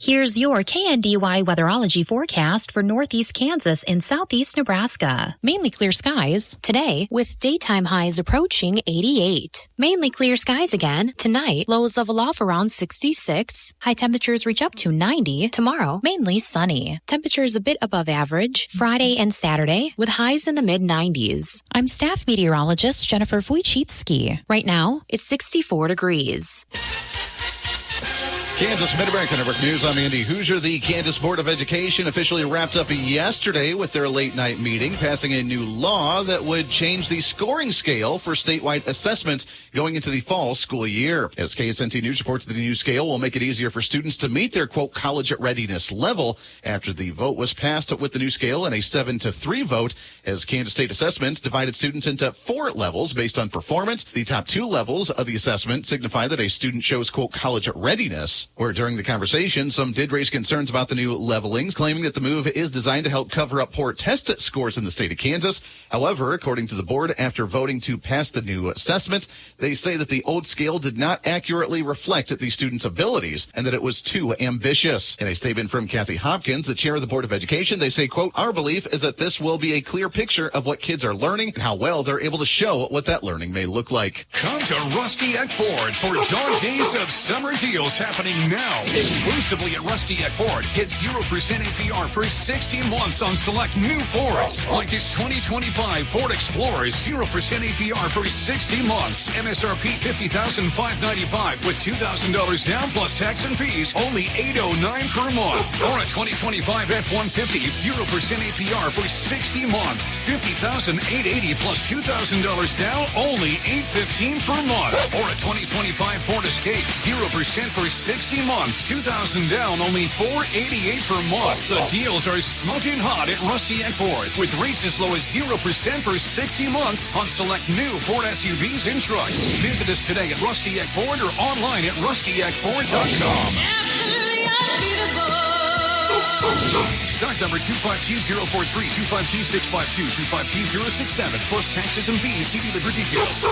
Here's your KNDY weatherology forecast for northeast Kansas and southeast Nebraska. Mainly clear skies today with daytime highs approaching 88. Mainly clear skies again tonight. Lows level off around 66. High temperatures reach up to 90. Tomorrow, mainly sunny. Temperatures a bit above average Friday and Saturday with highs in the mid-90s. I'm staff meteorologist Jennifer Wojcicki. Right now, it's 64 degrees. Kansas Mid-American Network News. I'm Andy Hoosier. The Kansas Board of Education officially wrapped up yesterday with their late-night meeting, passing a new law that would change the scoring scale for statewide assessments going into the fall school year. As KSNT News reports, the new scale will make it easier for students to meet their, quote, college readiness level after the vote was passed with the new scale in a 7-3 vote, as Kansas State Assessments divided students into 4 levels based on performance. The top 2 levels of the assessment signify that a student shows, quote, college readiness, where during the conversation, some did raise concerns about the new levelings, claiming that the move is designed to help cover up poor test scores in the state of Kansas. However, according to the board, after voting to pass the new assessments, they say that the old scale did not accurately reflect the students' abilities and that it was too ambitious. In a statement from Kathy Hopkins, the chair of the Board of Education, they say, quote, our belief is that this will be a clear picture of what kids are learning and how well they're able to show what that learning may look like. Come to Rusty Eck Ford for dog days of summer deals happening now. Exclusively at Rusty Eck Ford. Get 0% APR for 60 months on select new Fords. Like this 2025 Ford Explorer, 0% APR for 60 months. MSRP $50,595 with $2,000 down plus tax and fees. Only $809 per month. Or a 2025 F-150, 0% APR for 60 months. $50,880 plus $2,000 down. Only $815 per month. Or a 2025 Ford Escape, 0% for 60 months. $2,000 down, only $488 per month. The deals are smoking hot at Rusty Eck Ford, with rates as low as 0% for 60 months on select new Ford SUVs and trucks. Visit us today at Rusty Eck Ford or online at rustyeckford.com. Stock number 252-043, 252-652, 252-067, plus taxes and fees. See dealer for details.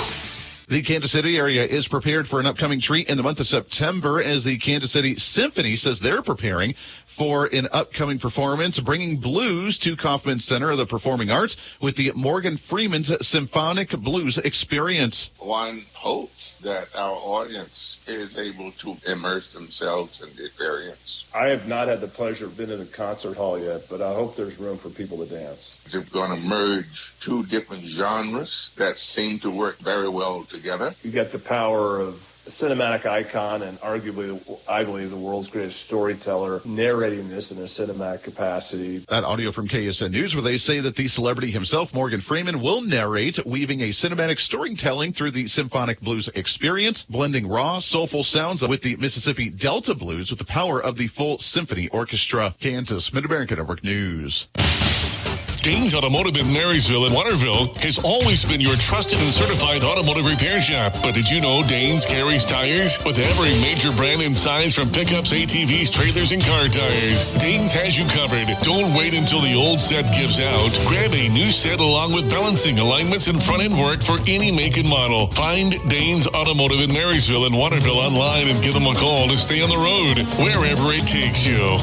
The Kansas City area is prepared for an upcoming treat in the month of September, as the Kansas City Symphony says they're preparing for an upcoming performance, bringing blues to Kauffman Center of the Performing Arts with the Morgan Freeman's Symphonic Blues Experience. One hopes that our audience is able to immerse themselves in the experience. I have not had the pleasure of being in a concert hall yet, but I hope there's room for people to dance. They're going to merge 2 different genres that seem to work very well together. You get the power of a cinematic icon and arguably, I believe, the world's greatest storyteller narrating this in a cinematic capacity. That audio from KSN News, where they say that the celebrity himself, Morgan Freeman, will narrate, weaving a cinematic storytelling through the symphonic blues experience, blending raw, soulful sounds with the Mississippi Delta blues with the power of the full symphony orchestra. Kansas Mid-American Network News. Danes Automotive in Marysville and Waterville has always been your trusted and certified automotive repair shop. But did you know Danes carries tires? With every major brand and size, from pickups, ATVs, trailers, and car tires, Danes has you covered. Don't wait until the old set gives out. Grab a new set along with balancing, alignments, and front-end work for any make and model. Find Danes Automotive in Marysville and Waterville online and give them a call to stay on the road, wherever it takes you.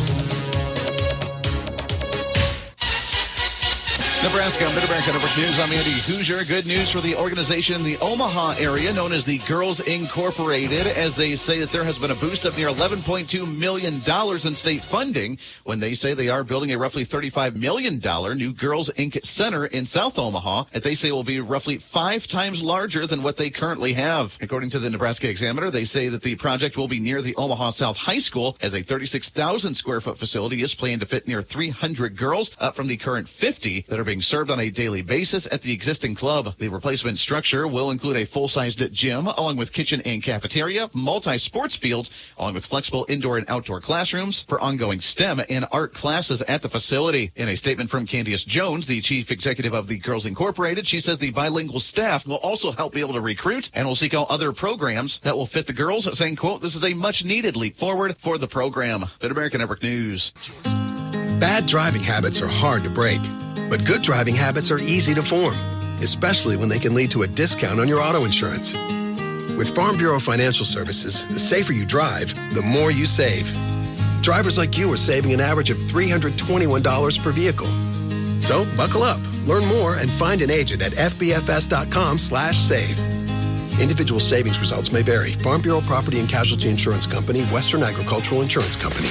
Nebraska Mid-American Network News. I'm Andy Hoosier. Good news for the organization in the Omaha area known as the Girls Incorporated, as they say that there has been a boost of near $11.2 million in state funding when they say they are building a roughly $35 million new Girls Inc. Center in South Omaha that they say will be roughly 5 times larger than what they currently have. According to the Nebraska Examiner, they say that the project will be near the Omaha South High School, as a 36,000 square foot facility is planned to fit near 300 girls, up from the current 50 that are being served on a daily basis at the existing club. The replacement structure will include a full-sized gym, along with kitchen and cafeteria, multi-sports fields, along with flexible indoor and outdoor classrooms for ongoing STEM and art classes at the facility. In a statement from Candice Jones, the chief executive of the Girls Incorporated, she says the bilingual staff will also help be able to recruit and will seek out other programs that will fit the girls, saying, quote, this is a much-needed leap forward for the program. Mid-American Network News. Bad driving habits are hard to break, but good driving habits are easy to form, especially when they can lead to a discount on your auto insurance. With Farm Bureau Financial Services, the safer you drive, the more you save. Drivers like you are saving an average of $321 per vehicle. So buckle up, learn more, and find an agent at fbfs.com/save. Individual savings results may vary. Farm Bureau Property and Casualty Insurance Company, Western Agricultural Insurance Company.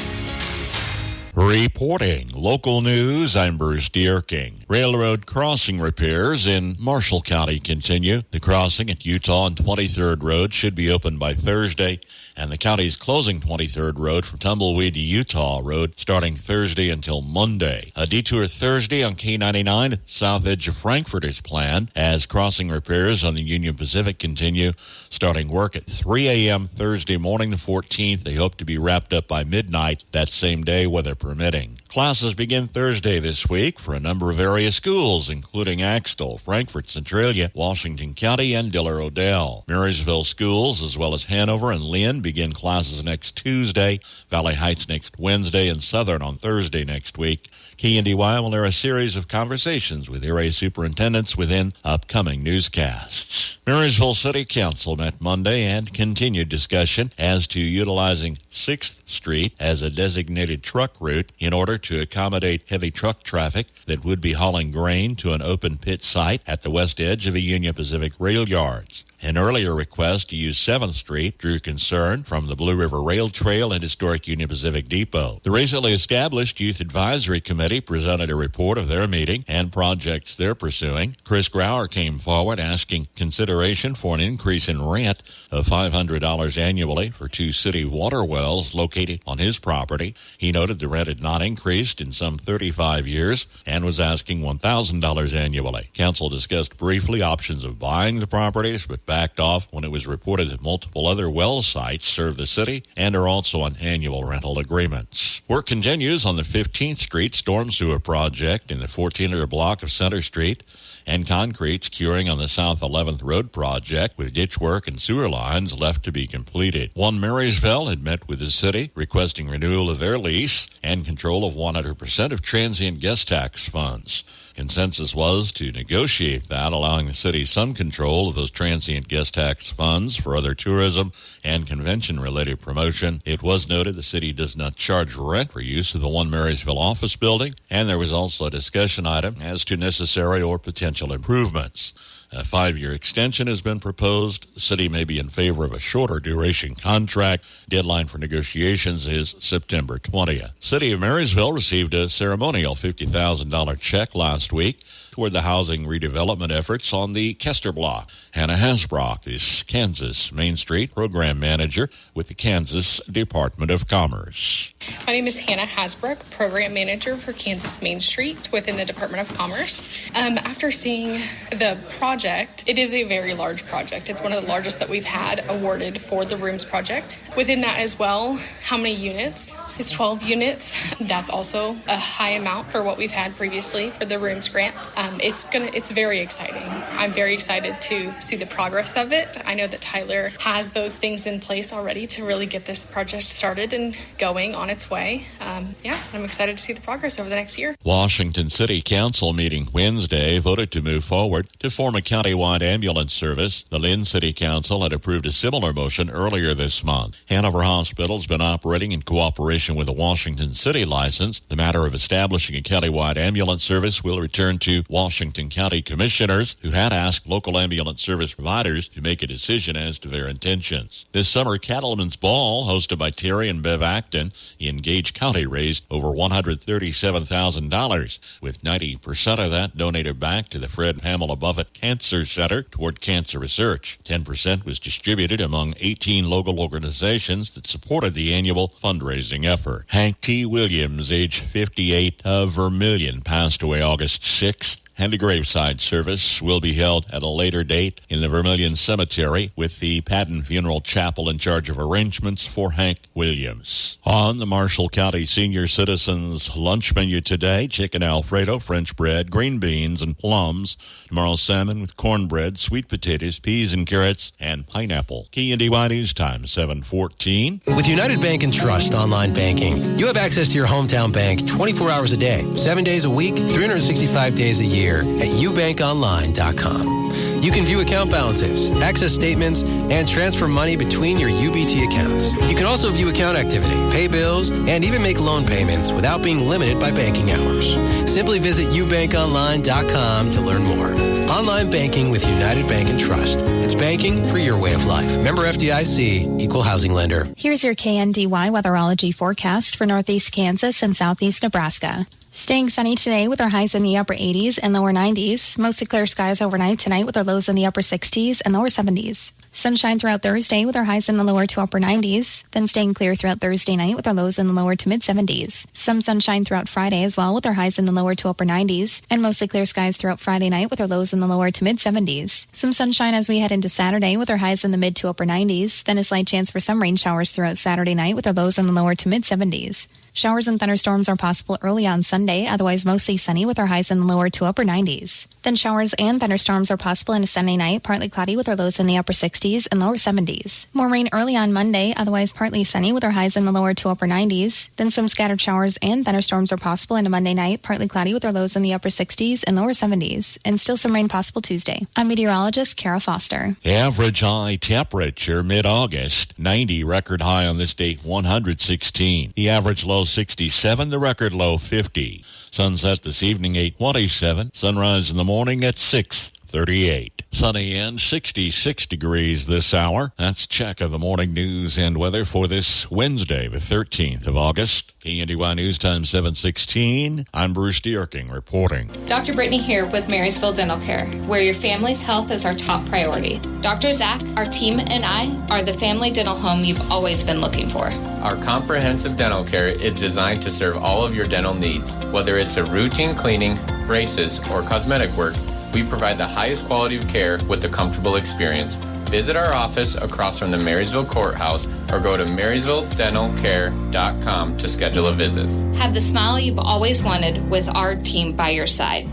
Reporting local news, I'm Bruce Dierking. Railroad crossing repairs in Marshall County continue. The crossing at Utah and 23rd Road should be open by Thursday, and the county's closing 23rd Road from Tumbleweed to Utah Road starting Thursday until Monday. A detour Thursday on K-99 at the south edge of Frankfort is planned as crossing repairs on the Union Pacific continue, starting work at 3 a.m. Thursday morning the 14th. They hope to be wrapped up by midnight that same day, weather permitting. Classes begin Thursday this week for a number of area schools, including Axtell, Frankfort, Centralia, Washington County, and Diller-Odell. Marysville schools, as well as Hanover and Lynn, begin classes next Tuesday, Valley Heights next Wednesday, and Southern on Thursday next week. KNDY will air a series of conversations with area superintendents within upcoming newscasts. Marysville City Council met Monday and continued discussion as to utilizing 6th Street as a designated truck route in order to accommodate heavy truck traffic that would be hauling grain to an open pit site at the west edge of the Union Pacific rail yards. An earlier request to use 7th Street drew concern from the Blue River Rail Trail and Historic Union Pacific Depot. The recently established Youth Advisory Committee presented a report of their meeting and projects they're pursuing. Chris Grauer came forward asking consideration for an increase in rent of $500 annually for 2 city water wells located on his property. He noted the rent had not increased in some 35 years and was asking $1,000 annually. Council discussed briefly options of buying the properties, but backed off when it was reported that multiple other well sites serve the city and are also on annual rental agreements. Work continues on the 15th Street Storm Sewer Project in the 1400 block of Center Street, and concrete's curing on the South 11th Road project with ditch work and sewer lines left to be completed. One Marysville had met with the city requesting renewal of their lease and control of 100% of transient guest tax funds. Consensus was to negotiate that, allowing the city some control of those transient guest tax funds for other tourism and convention-related promotion. It was noted the city does not charge rent for use of the One Marysville office building, and there was also a discussion item as to necessary or potential improvements. A 5-year extension has been proposed. The city may be in favor of a shorter duration contract. Deadline for negotiations is September 20th. City of Marysville received a ceremonial $50,000 check last week toward the housing redevelopment efforts on the Kester Block. Hannah Hasbrock is Kansas Main Street Program Manager with the Kansas Department of Commerce. My name is Hannah Hasbrook, Program Manager for Kansas Main Street within the Department of Commerce. After seeing the project, it is a very large project. It's one of the largest that we've had awarded for the rooms project. Within that as well, how many units? It's 12 units. That's also a high amount for what we've had previously for the rooms grant. It's very exciting. I'm very excited to see the progress of it. I know that Tyler has those things in place already to really get this project started and going on its way. I'm excited to see the progress over the next year. Washington City Council meeting Wednesday voted to move forward to form a countywide ambulance service. The Lynn City Council had approved a similar motion earlier this month. Hanover Hospital has been operating in cooperation with a Washington City license. The matter of establishing a countywide ambulance service will return to Washington County commissioners who had asked local ambulance service providers to make a decision as to their intentions. This summer, Cattleman's Ball, hosted by Terry and Bev Acton in Gage County, raised over $137,000, with 90% of that donated back to the Fred Pamela Buffett Cancer Center toward cancer research. 10% was distributed among 18 local organizations that supported the annual fundraising effort. Hank T. Williams, age 58, of Vermilion, passed away August 6th. And a graveside service will be held at a later date in the Vermilion Cemetery with the Patton Funeral Chapel in charge of arrangements for Hank Williams. On the Marshall County Senior Citizens lunch menu today, chicken Alfredo, French bread, green beans, and plums. Tomorrow, salmon with cornbread, sweet potatoes, peas and carrots, and pineapple. KNDY News Time, 7:14. With United Bank and Trust online banking, you have access to your hometown bank 24 hours a day, 7 days a week, 365 days a year. year at ubankonline.com. You can view account balances, access statements, and transfer money between your UBT accounts. You can also view account activity, pay bills, and even make loan payments without being limited by banking hours. Simply visit ubankonline.com to learn more. Online banking with United Bank and Trust. It's banking for your way of life. Member FDIC, Equal Housing Lender. Here's your KNDY weatherology forecast for northeast Kansas and southeast Nebraska. Staying sunny today with our highs in the upper 80s and lower 90s. Mostly clear skies overnight tonight with our lows in the upper 60s and lower 70s. Sunshine throughout Thursday with our highs in the lower to upper 90s. Then staying clear throughout Thursday night with our lows in the lower to mid 70s. Some sunshine throughout Friday as well with our highs in the lower to upper 90s. And mostly clear skies throughout Friday night with our lows in the lower to mid 70s. Some sunshine as we head into Saturday with our highs in the mid to upper 90s. Then a slight chance for some rain showers throughout Saturday night with our lows in the lower to mid 70s. Showers and thunderstorms are possible early on Sunday, otherwise mostly sunny with our highs in the lower to upper 90s. Then showers and thunderstorms are possible into Sunday night, partly cloudy with our lows in the upper 60s and lower 70s. More rain early on Monday, otherwise partly sunny with our highs in the lower to upper 90s. Then some scattered showers and thunderstorms are possible into Monday night, partly cloudy with our lows in the upper 60s and lower 70s. And still some rain possible Tuesday. I'm meteorologist Kara Foster. Average high temperature mid-August. 90 record high on this date, 116. The average low 67, the record low 50. Sunset this evening 8:27. Sunrise in the morning at 6:38. Sunny and 66 degrees this hour. That's check of the morning news and weather for this Wednesday, the 13th of August. KNDY News Time 7:16. I'm Bruce Dierking reporting. Dr. Brittany here with Marysville Dental Care, where your family's health is our top priority. Dr. Zach, our team, and I are the family dental home you've always been looking for. Our comprehensive dental care is designed to serve all of your dental needs. Whether it's a routine cleaning, braces, or cosmetic work, we provide the highest quality of care with a comfortable experience. Visit our office across from the Marysville Courthouse or go to marysvilledentalcare.com to schedule a visit. Have the smile you've always wanted with our team by your side.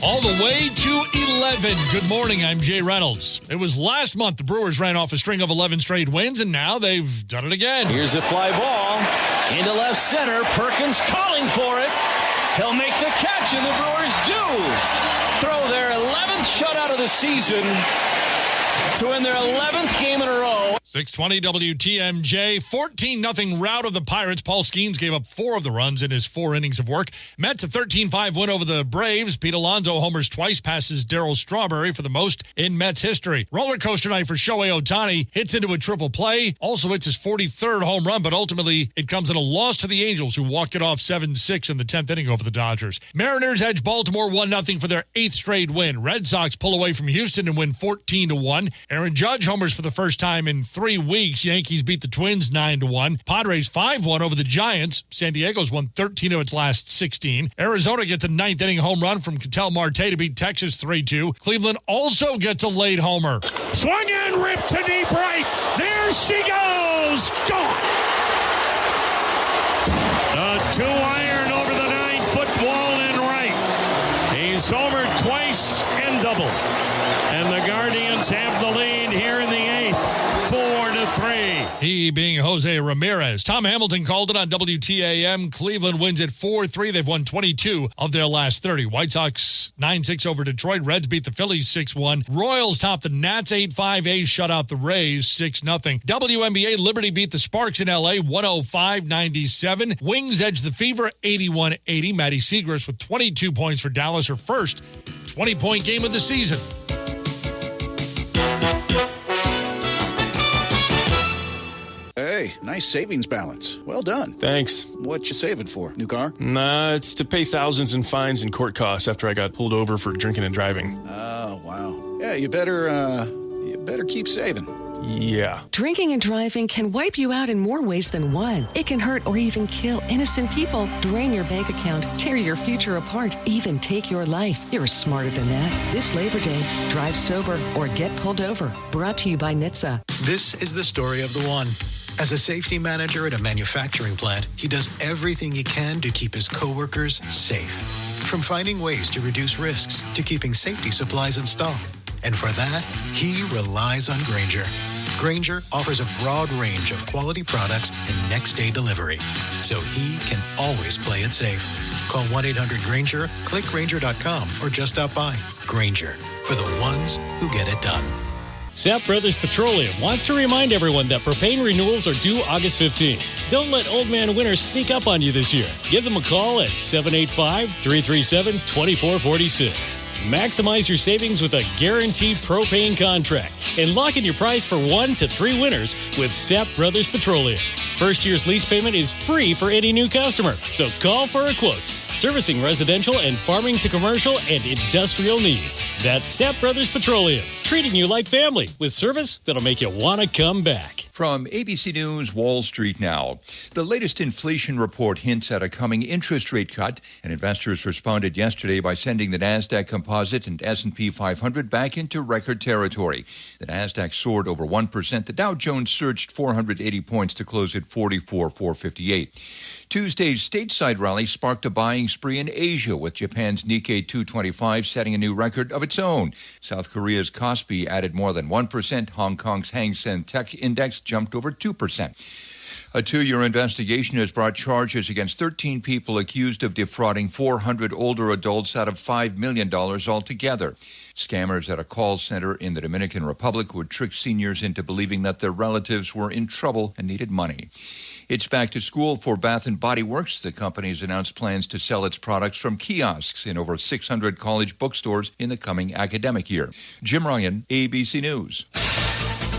All the way to 11. Good morning, I'm Jay Reynolds. It was last month the Brewers ran off a string of 11 straight wins, and now they've done it again. Here's a fly ball into left center. Perkins calling for it. He'll make the catch, and the Brewers do throw their 11th shutout of the season to win their 11th game in a row. 620 WTMJ, 14-0 rout of the Pirates. Paul Skeens gave up 4 of the runs in his 4 innings of work. Mets a 13-5 win over the Braves. Pete Alonso homers twice, passes Darryl Strawberry for the most in Mets history. Roller coaster night for Shohei Ohtani. Hits into a triple play. Also hits his 43rd home run, but ultimately it comes in a loss to the Angels, who walked it off 7-6 in the 10th inning over the Dodgers. Mariners edge Baltimore 1-0 for their 8th straight win. Red Sox pull away from Houston and win 14-1. Aaron Judge homers for the first time in 3 weeks. Yankees beat the Twins 9-1. Padres 5-1 over the Giants. San Diego's won 13 of its last 16. Arizona gets a 9th inning home run from Ketel Marte to beat Texas 3-2. Cleveland also gets a late homer. Swung and ripped to deep right. There she goes. Gone. A 2-iron over the 9-foot wall in right. He's homered twice and double. And the Guardians have the lead here in the 8th, 4-3. He being Jose Ramirez. Tom Hamilton called it on WTAM. Cleveland wins at 4-3. They've won 22 of their last 30. White Sox 9-6 over Detroit. Reds beat the Phillies 6-1. Royals topped the Nats 8-5. A's shut out the Rays 6-0. WNBA, Liberty beat the Sparks in L.A. 105-97. Wings edged the Fever 81-80. Maddie Siegrist with 22 points for Dallas, her first 20-point game of the season. Hey, nice savings balance. Well done. Thanks. What you saving for? New car? Nah, it's to pay thousands in fines and court costs after I got pulled over for drinking and driving. Oh, wow. Yeah, you better keep saving. Yeah. Drinking and driving can wipe you out in more ways than one. It can hurt or even kill innocent people, drain your bank account, tear your future apart, even take your life. You're smarter than that. This Labor Day, drive sober or get pulled over. Brought to you by NHTSA. This is the story of the one. As a safety manager at a manufacturing plant, he does everything he can to keep his coworkers safe. From finding ways to reduce risks to keeping safety supplies in stock. And for that, he relies on Grainger. Grainger offers a broad range of quality products and next-day delivery, so he can always play it safe. Call 1-800-GRANGER, click Grainger.com, or just stop by. Grainger, for the ones who get it done. Sapp Brothers Petroleum wants to remind everyone that propane renewals are due August 15th. Don't let Old Man Winter sneak up on you this year. Give them a call at 785-337-2446. Maximize your savings with a guaranteed propane contract and lock in your price for 1 to 3 winters with Sapp Brothers Petroleum. First year's lease payment is free for any new customer, so call for a quote. Servicing residential and farming to commercial and industrial needs. That's Sapp Brothers Petroleum, treating you like family with service that'll make you want to come back. From ABC News, Wall Street Now. The latest inflation report hints at a coming interest rate cut, and investors responded yesterday by sending the NASDAQ Composite and S&P 500 back into record territory. The NASDAQ soared over 1%. The Dow Jones surged 480 points to close at 44,458. Tuesday's stateside rally sparked a buying spree in Asia, with Japan's Nikkei 225 setting a new record of its own. South Korea's Kospi added more than 1%. Hong Kong's Hang Seng Tech Index jumped over 2%. A 2-year investigation has brought charges against 13 people accused of defrauding 400 older adults out of $5 million altogether. Scammers at a call center in the Dominican Republic would trick seniors into believing that their relatives were in trouble and needed money. It's back to school for Bath & Body Works. The company has announced plans to sell its products from kiosks in over 600 college bookstores in the coming academic year. Jim Ryan, ABC News.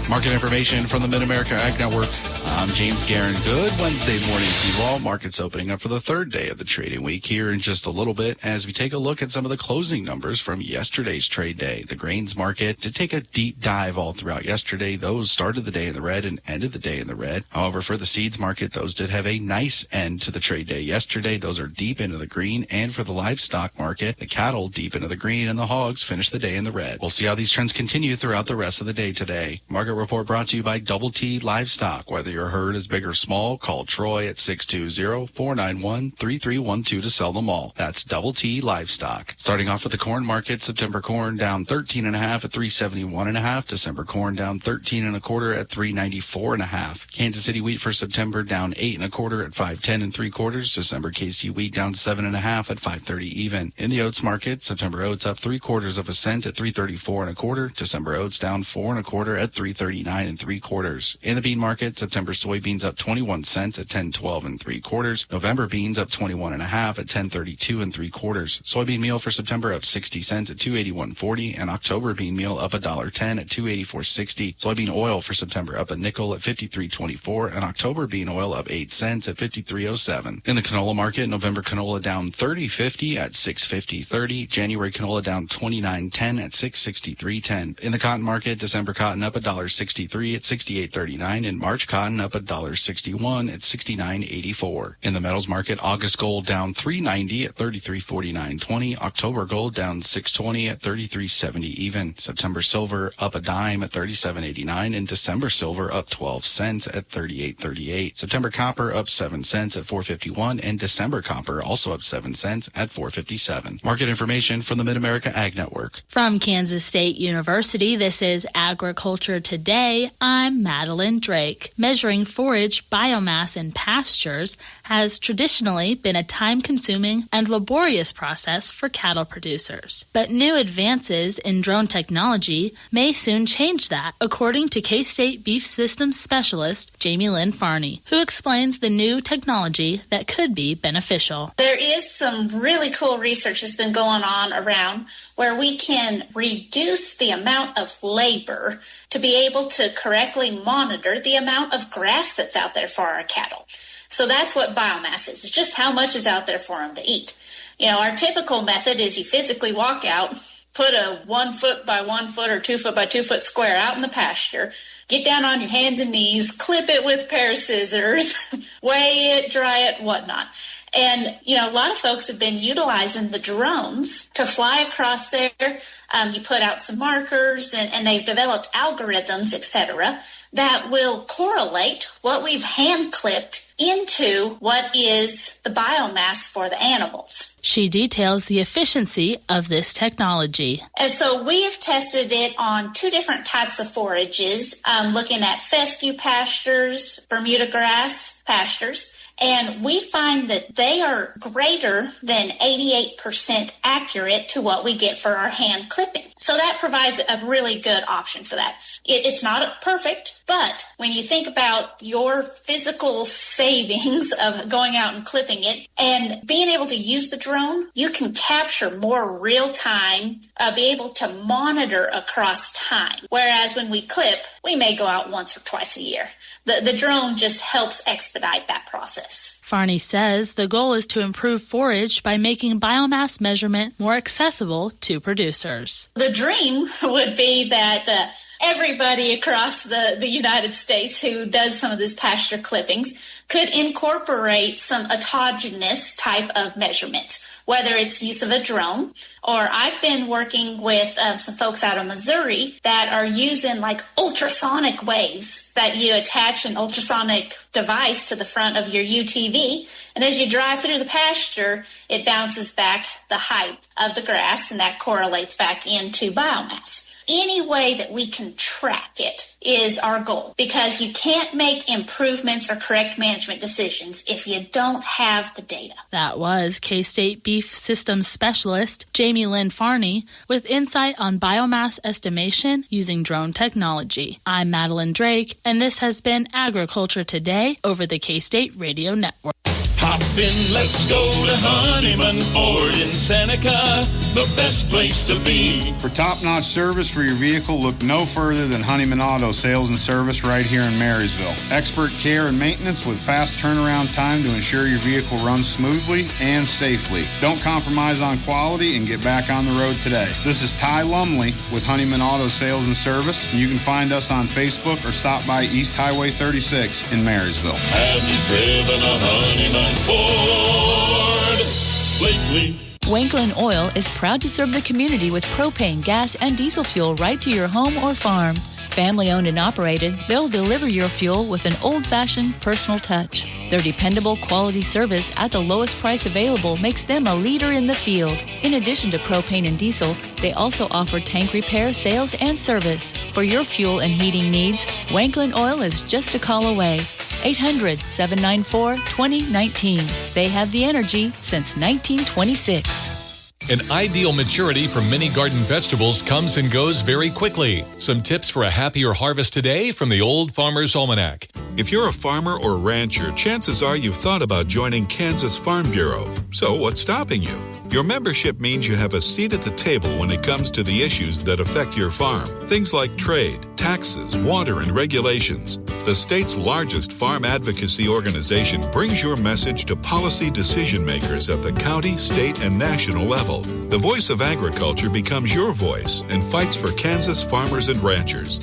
Market information from the Mid-America Ag Network. I'm James Guerin. Good Wednesday morning to you all. Markets opening up for the third day of the trading week here in just a little bit as we take a look at some of the closing numbers from yesterday's trade day. The grains market did take a deep dive all throughout yesterday. Those started the day in the red and ended the day in the red. However, for the seeds market, those did have a nice end to the trade day yesterday. Those are deep into the green. And for the livestock market, the cattle deep into the green and the hogs finished the day in the red. We'll see how these trends continue throughout the rest of the day today. Market report brought to you by Double T Livestock. Whether your herd is big or small, call Troy at 620-491-3312 to sell them all. That's Double T Livestock. Starting off with the corn market, September corn down 13.5 at 371.5. December corn down 13.25 at 394.5. Kansas City wheat for September down 8.25 at 510.75. December KC wheat down 7.5 at 530 even. In the oats market, September oats up 3/4 cent at 334.25. December oats down 4.25 at 339.75. In the bean market, September soybeans up 21 cents at 10.12 3/4. November beans up 21.5 at 10.32 3/4. Soybean meal for September up 60 cents at 281.40, and October bean meal up $1.10 at 284.60. Soybean oil for September up a nickel at 53.24, and October bean oil up 8 cents at 53.07. In the canola market, November canola down 30.50 at 650.30. January canola down 29.10 at 663.10. In the cotton market, December cotton up $1.63 at 68.39, and March cotton up $1.61 at 69.84. In the metals market, August gold down $3.90 at 33.49.20. October gold down $6.20 at 33.70 even. September silver up a dime at 37.89, and December silver up 12 cents at 38.38. September copper up 7 cents at 4.51, and December copper also up 7 cents at 4.57. Market information from the Mid-America Ag Network. From Kansas State University, this is Agriculture Today. I'm Madeline Drake. Measuring forage biomass in pastures has traditionally been a time-consuming and laborious process for cattle producers. But new advances in drone technology may soon change that, according to K-State Beef Systems Specialist Jamie Lynn Farney, who explains the new technology that could be beneficial. There is some really cool research that's been going on around where we can reduce the amount of labor to be able to correctly monitor the amount of grass that's out there for our cattle. So that's what biomass is. It's just how much is out there for them to eat. You know, our typical method is you physically walk out, put a 1 foot by 1 foot or 2 foot by 2 foot square out in the pasture, get down on your hands and knees, clip it with a pair of scissors, weigh it, dry it, whatnot. And, you know, a lot of folks have been utilizing the drones to fly across there. You put out some markers, and they've developed algorithms, etc., that will correlate what we've hand-clipped into what is the biomass for the animals. She details the efficiency of this technology. And so we have tested it on 2 different types of forages, looking at fescue pastures, Bermuda grass pastures, And we find that they are greater than 88% accurate to what we get for our hand clipping. So that provides a really good option for that. It's not perfect, but when you think about your physical savings of going out and clipping it and being able to use the drone, you can capture more real time, be able to monitor across time. Whereas when we clip, we may go out once or twice a year. The drone just helps expedite that process. Farney says the goal is to improve forage by making biomass measurement more accessible to producers. The dream would be that everybody across the United States who does some of these pasture clippings could incorporate some autogenous type of measurements, whether it's use of a drone, or I've been working with some folks out of Missouri that are using like ultrasonic waves that you attach an ultrasonic device to the front of your UTV, and as you drive through the pasture, it bounces back the height of the grass, and that correlates back into biomass. Any way that we can track it is our goal, because you can't make improvements or correct management decisions if you don't have the data. That was K-State Beef Systems Specialist Jamie Lynn Farney with insight on biomass estimation using drone technology. I'm Madeline Drake, and this has been Agriculture Today over the K-State Radio Network. Hop in, let's go to Honeyman Ford in Seneca, the best place to be. For top-notch service for your vehicle, look no further than Honeyman Auto Sales and Service right here in Marysville. Expert care and maintenance with fast turnaround time to ensure your vehicle runs smoothly and safely. Don't compromise on quality and get back on the road today. This is Ty Lumley with Honeyman Auto Sales and Service, and you can find us on Facebook or stop by East Highway 36 in Marysville. Have you driven a Honeyman Ford lately? Wanklin Oil is proud to serve the community with propane, gas, and diesel fuel right to your home or farm. Family owned and operated, they'll deliver your fuel with an old-fashioned personal touch. Their dependable quality service at the lowest price available makes them a leader in the field. In addition to propane and diesel, they also offer tank repair, sales, and service. For your fuel and heating needs, Wanklin Oil is just a call away. 800-794-2019. They have the energy since 1926. An ideal maturity for many garden vegetables comes and goes very quickly. Some tips for a happier harvest today from the Old Farmer's Almanac. If you're a farmer or rancher, chances are you've thought about joining Kansas Farm Bureau. So what's stopping you? Your membership means you have a seat at the table when it comes to the issues that affect your farm. Things like trade, taxes, water, and regulations. The state's largest farm advocacy organization brings your message to policy decision makers at the county, state, and national level. The voice of agriculture becomes your voice and fights for Kansas farmers and ranchers.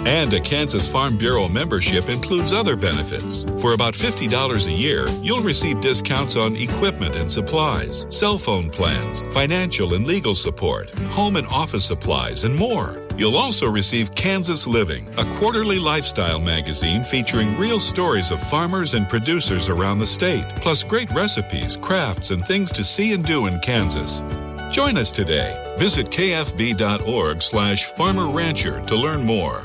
And a Kansas Farm Bureau membership includes other benefits. For about $50 a year, you'll receive discounts on equipment and supplies, cell phone plans, financial and legal support, home and office supplies, and more. You'll also receive Kansas Living, a quarterly lifestyle magazine featuring real stories of farmers and producers around the state, plus great recipes, crafts, and things to see and do in Kansas. Join us today. Visit kfb.org/farmer-rancher to learn more.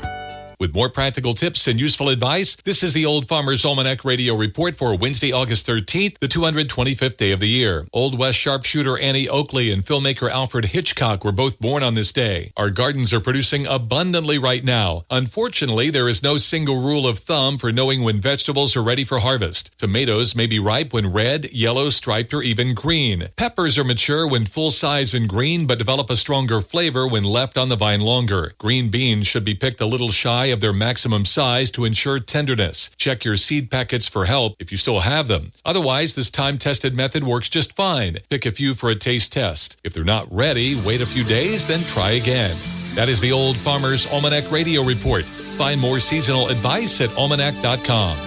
With more practical tips and useful advice, this is the Old Farmer's Almanac Radio Report for Wednesday, August 13th, the 225th day of the year. Old West sharpshooter Annie Oakley and filmmaker Alfred Hitchcock were both born on this day. Our gardens are producing abundantly right now. Unfortunately, there is no single rule of thumb for knowing when vegetables are ready for harvest. Tomatoes may be ripe when red, yellow, striped, or even green. Peppers are mature when full size and green, but develop a stronger flavor when left on the vine longer. Green beans should be picked a little shy of their maximum size to ensure tenderness. Check your seed packets for help if you still have them. Otherwise, this time-tested method works just fine. Pick a few for a taste test. If they're not ready, wait a few days, then try again. That is the Old Farmer's Almanac Radio Report. Find more seasonal advice at almanac.com.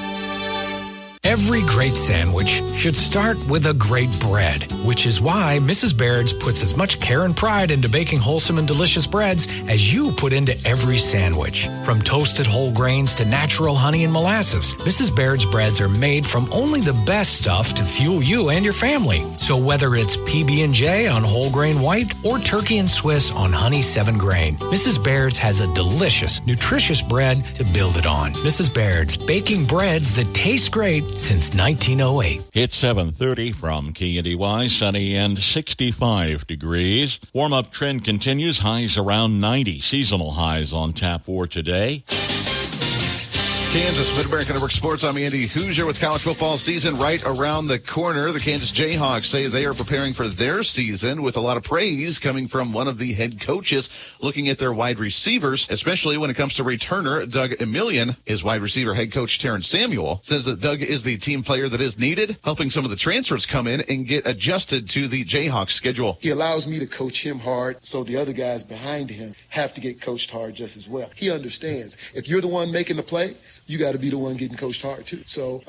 Every great sandwich should start with a great bread, which is why Mrs. Baird's puts as much care and pride into baking wholesome and delicious breads as you put into every sandwich. From toasted whole grains to natural honey and molasses, Mrs. Baird's breads are made from only the best stuff to fuel you and your family. So whether it's PB&J on whole grain white or turkey and Swiss on honey 7 grain, Mrs. Baird's has a delicious, nutritious bread to build it on. Mrs. Baird's, baking breads that taste great since 1908. It's 7:30 from KNDY, sunny and 65 degrees. Warm-up trend continues, highs around 90. Seasonal highs on tap for today. Kansas Mid-American Network Sports. I'm Andy Hoosier with college football season right around the corner. The Kansas Jayhawks say they are preparing for their season with a lot of praise coming from one of the head coaches looking at their wide receivers, especially when it comes to returner Doug Emillion. His wide receiver head coach Terrence Samuel says that Doug is the team player that is needed, helping some of the transfers come in and get adjusted to the Jayhawks schedule. He allows me to coach him hard, so the other guys behind him have to get coached hard just as well. He understands if you're the one making the plays, you got to be the one getting coached hard too. So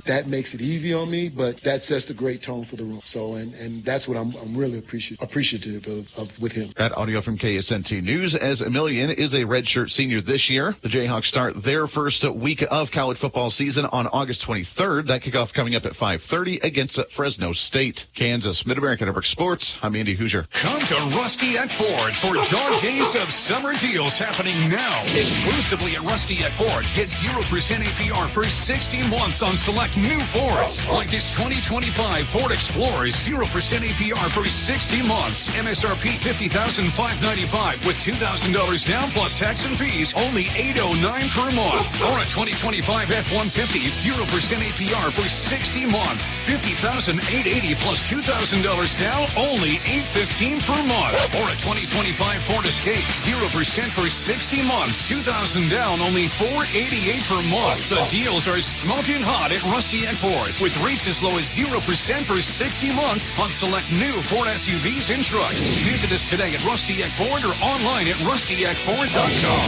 that makes it easy on me, but that sets the great tone for the room. So and that's what I'm really appreciative of with him. That audio from KSNT News, as Emillion is a redshirt senior this year. The Jayhawks start their first week of college football season on August 23rd. That kickoff coming up at 5:30 against Fresno State. Kansas Mid-American Network Sports. I'm Andy Hoosier. Come to Rusty Eck Ford for dog days of summer deals happening now. Exclusively at Rusty Eck Ford. Get 0% APR for 60 months on select new Fords. Like this 2025 Ford Explorer, 0% APR for 60 months. MSRP $50,595 with $2,000 down plus tax and fees, only $809 per month. Or a 2025 F-150, 0% APR for 60 months. $50,880 plus $2,000 down, only $815 per month. Or a 2025 Ford Escape, 0% for 60 months. $2,000 down, only $488 per month. The deals are smoking hot at Rusty Eck Ford with rates as low as 0% for 60 months on select new Ford SUVs and trucks. Visit us today at Rusty Eck Ford or online at rustyeckford.com.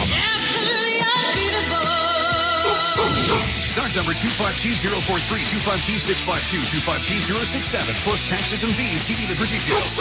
Stock number 25T043, 25T652, 25T067, plus taxes and fees. See dealer for details.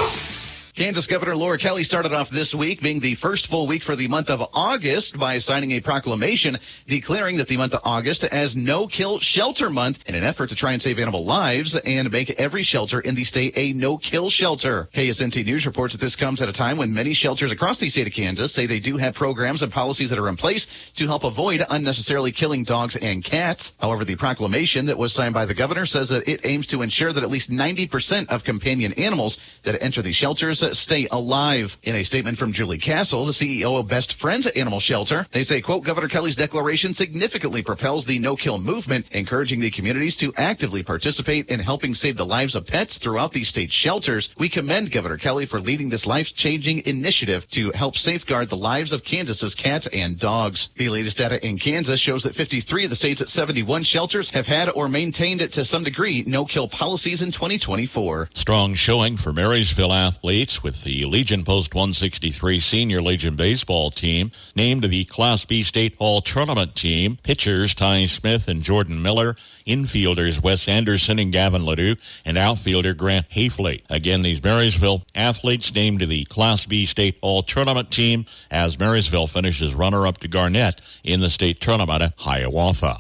Kansas Governor Laura Kelly started off this week being the first full week for the month of August by signing a proclamation declaring that the month of August as No-Kill Shelter Month in an effort to try and save animal lives and make every shelter in the state a no-kill shelter. KSNT News reports that this comes at a time when many shelters across the state of Kansas say they do have programs and policies that are in place to help avoid unnecessarily killing dogs and cats. However, the proclamation that was signed by the governor says that it aims to ensure that at least 90% of companion animals that enter the shelters stay alive. In a statement from Julie Castle, the CEO of Best Friends Animal Shelter, they say, quote, Governor Kelly's declaration significantly propels the no-kill movement, encouraging the communities to actively participate in helping save the lives of pets throughout these state shelters. We commend Governor Kelly for leading this life-changing initiative to help safeguard the lives of Kansas's cats and dogs. The latest data in Kansas shows that 53 of the state's 71 shelters have had or maintained to some degree no-kill policies in 2024. Strong showing for Marysville athletes with the Legion Post 163 Senior Legion baseball team named the Class B State All-Tournament team. Pitchers Ty Smith and Jordan Miller, infielders Wes Anderson and Gavin Ledoux, and outfielder Grant Hafley. Again, these Marysville athletes named to the Class B State All-Tournament team as Marysville finishes runner-up to Garnett in the state tournament at Hiawatha.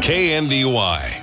KNDY.